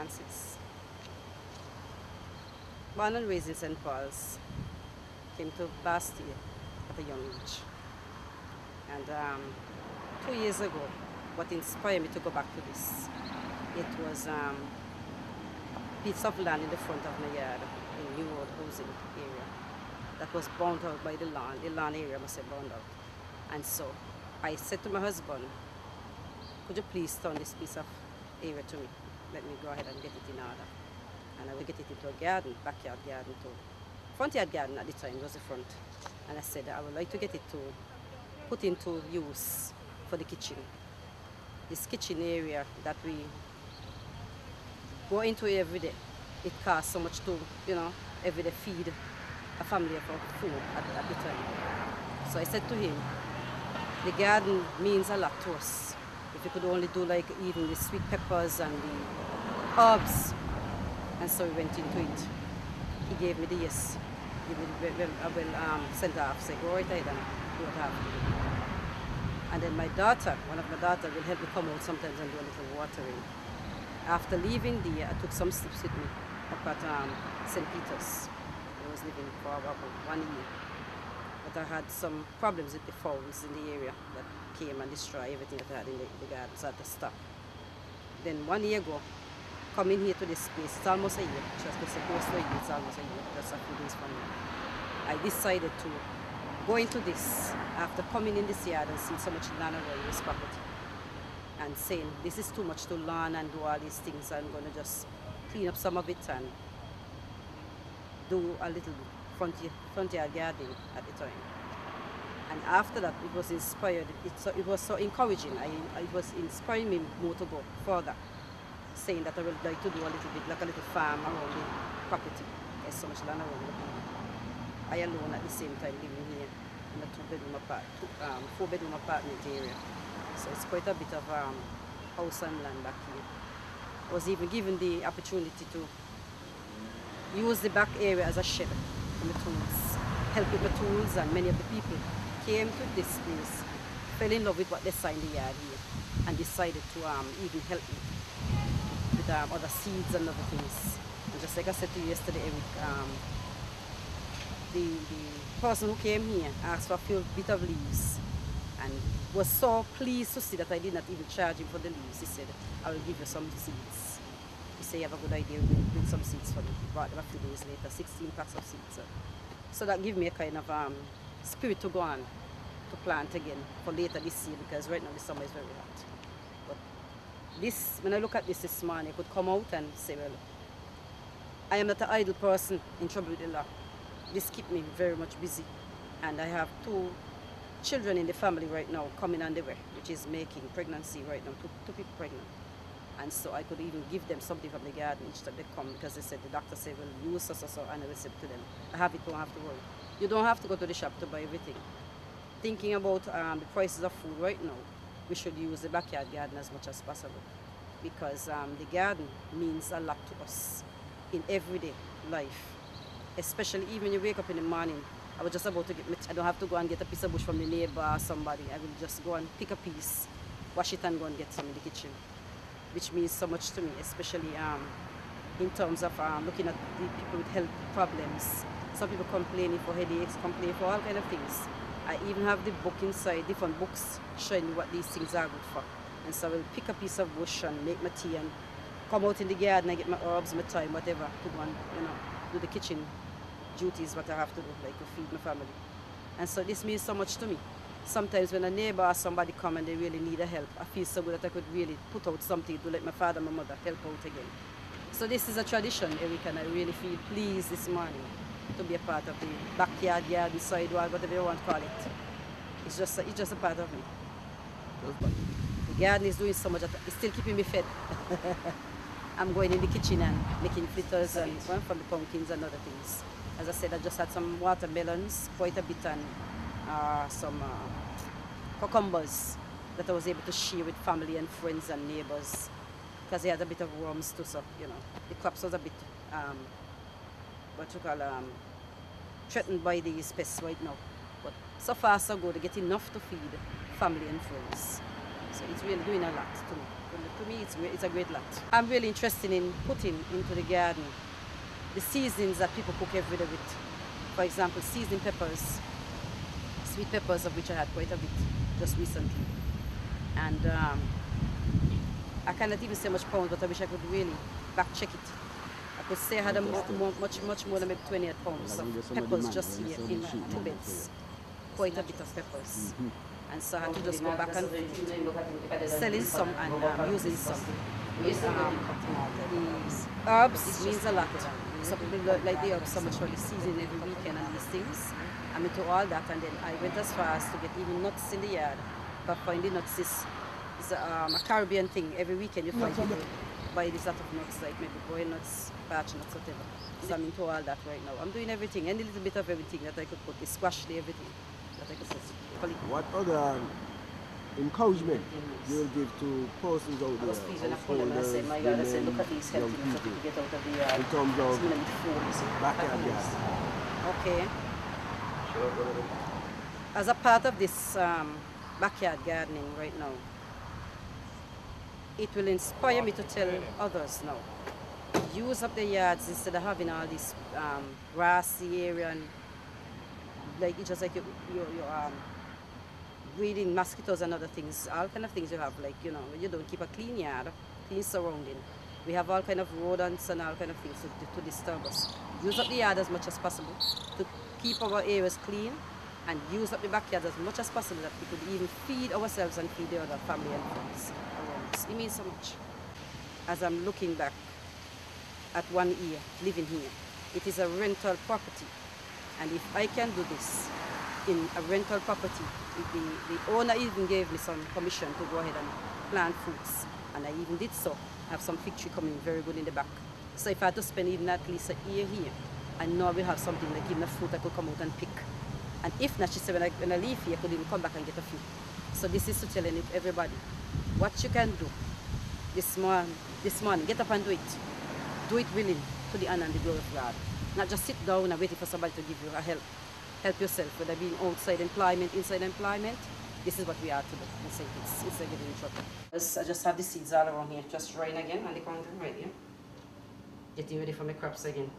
Francis. Born and raised in St. Paul's. Came to Bastille at a young age. And 2 years ago, what inspired me to go back to this, it was a piece of land in the front of my yard in New Road housing area that was bound out by the land area must have bound out. And so I said to my husband, could you please turn this piece of area to me? Let me go ahead and get it in order. And I will get it into a garden, backyard garden too. Front yard garden at the time was the front. And I said I would like to get it to put into use for the kitchen. This kitchen area that we go into every day, it costs so much to, every day feed a family of food at the time. So I said to him, the garden means a lot to us. If you could only do like even the sweet peppers and the herbs. And so we went into it. He gave me the yes. I will send her off, say, go right ahead and do what I have to do. And then my daughter, one of my daughters, will help me come out sometimes and do a little watering. After leaving there, I took some steps with me up at St. Peter's. I was living for about 1 year. But I had some problems with the fowls in the area that came and destroyed everything that I had in the garden, so I had to stop. Then 1 year ago, coming here to this place, it's almost a year, just supposed to it's almost a year, just a few days from now. I decided to go into this after coming in this yard and seeing so much land around this property and saying this is too much to learn and do all these things. I'm going to just clean up some of it and do a little front yard gardening at the time. And after that, it was inspired, it was so encouraging. It was inspiring me more to go further, saying that I would like to do a little bit, like a little farm around the property. There's so much land around the property. I alone at the same time living here in a four-bedroom apartment area. So it's quite a bit of house and land back here. I was even given the opportunity to use the back area as a shed for my tools, help with my tools, and many of the people came to this place, fell in love with what they saw in the yard here, and decided to even help me with other seeds and other things. And just like I said to you yesterday, Eric, the person who came here asked for a few bit of leaves and was so pleased to see that I did not even charge him for the leaves. He said, I will give you some seeds. He said, you have a good idea, bring some seeds for me. He brought them a few days later, 16 packs of seeds. So that gave me a kind of spirit to go on, to plant again for later this year, because right now the summer is very hot. But this, when I look at this morning, I could come out and say, well, I am not an idle person in trouble with the law. This keeps me very much busy. And I have 2 children in the family right now coming on the way, which is making pregnancy right now, two people pregnant. And so I could even give them something from the garden each time they come, because they said, the doctor said, well, use so, and I will say to them, I have it, don't have to worry. You don't have to go to the shop to buy everything. Thinking about the prices of food right now, we should use the backyard garden as much as possible, because the garden means a lot to us in everyday life. Especially even when you wake up in the morning, I was just about to I don't have to go and get a piece of bush from the neighbor or somebody. I will just go and pick a piece, wash it and go and get some in the kitchen, which means so much to me, especially in terms of looking at the people with health problems. Some people complaining for headaches, complaining for all kinds of things. I even have the book inside, different books showing me what these things are good for. And so I will pick a piece of bush and make my tea and come out in the garden and get my herbs, my thyme, whatever, to go and, do the kitchen duties, what I have to do, like to feed my family. And so this means so much to me. Sometimes when a neighbor or somebody come and they really need a help, I feel so good that I could really put out something to let my father and my mother help out again. So this is a tradition, Eric, and I really feel pleased this morning to be a part of the backyard, garden, sidewalk, whatever you want to call it. It's just a part of me. The garden is doing so much that it's still keeping me fed. I'm going in the kitchen and making fritters and from the pumpkins and other things. As I said, I just had some watermelons, quite a bit, and some cucumbers that I was able to share with family and friends and neighbors, because they had a bit of worms too, so the crops was a bit threatened by these pests right now. But so far so good, I get enough to feed family and friends. So it's really doing a lot to me. To me, it's a great lot. I'm really interested in putting into the garden the seasons that people cook every day with. For example, seasoned peppers, sweet peppers, of which I had quite a bit just recently. And I cannot even say much pounds, but I wish I could really back check it. I could say I had much more than maybe 28 pounds of peppers just here in 2 beds. Quite a bit of peppers. And so I had to just go back and selling some and using some. The herbs means a lot. Some people like the herbs so much for the season every weekend and these things. I'm into all that, and then I went as far as to get even nuts in the yard. But finding nuts is a Caribbean thing. Every weekend you find people buy this lot of nuts, like maybe boiled nuts, patch nuts, whatever. So I'm into all that right now. I'm doing everything, any little bit of everything that I could put. The squash, everything that I could put. What other encouragement you will give to persons out there, householders, women, young people, in terms of backyard garden? Okay. As a part of this backyard gardening right now, it will inspire me to tell others now. Use up the yards instead of having all this grassy area and like it's just like you're breeding mosquitoes and other things, all kind of things you have, like, you know, when you don't keep a clean yard, clean surrounding. We have all kind of rodents and all kind of things to disturb us. Use up the yard as much as possible to keep our areas clean, and use up the backyard as much as possible that we could even feed ourselves and feed the other family and friends around us. It means so much. As I'm looking back at 1 year living here, it is a rental property, and if I can do this in a rental property, the owner even gave me some permission to go ahead and plant fruits, and I even did so. I have some fig tree coming very good in the back. So if I had to spend even at least a year here, I know I will have something like even a fruit I could come out and pick. And if not, she said when I leave here, I could even come back and get a few. So this is to tell everybody what you can do this morning. Get up and do it. Do it willing to the honor and the glory of God. Not just sit down and waiting for somebody to give you a help. Help yourself, whether being outside employment, inside employment. This is what we are to do. It's like getting in trouble. I just have the seeds all around here, just drying again, and the ground right here. Getting ready for my crops again.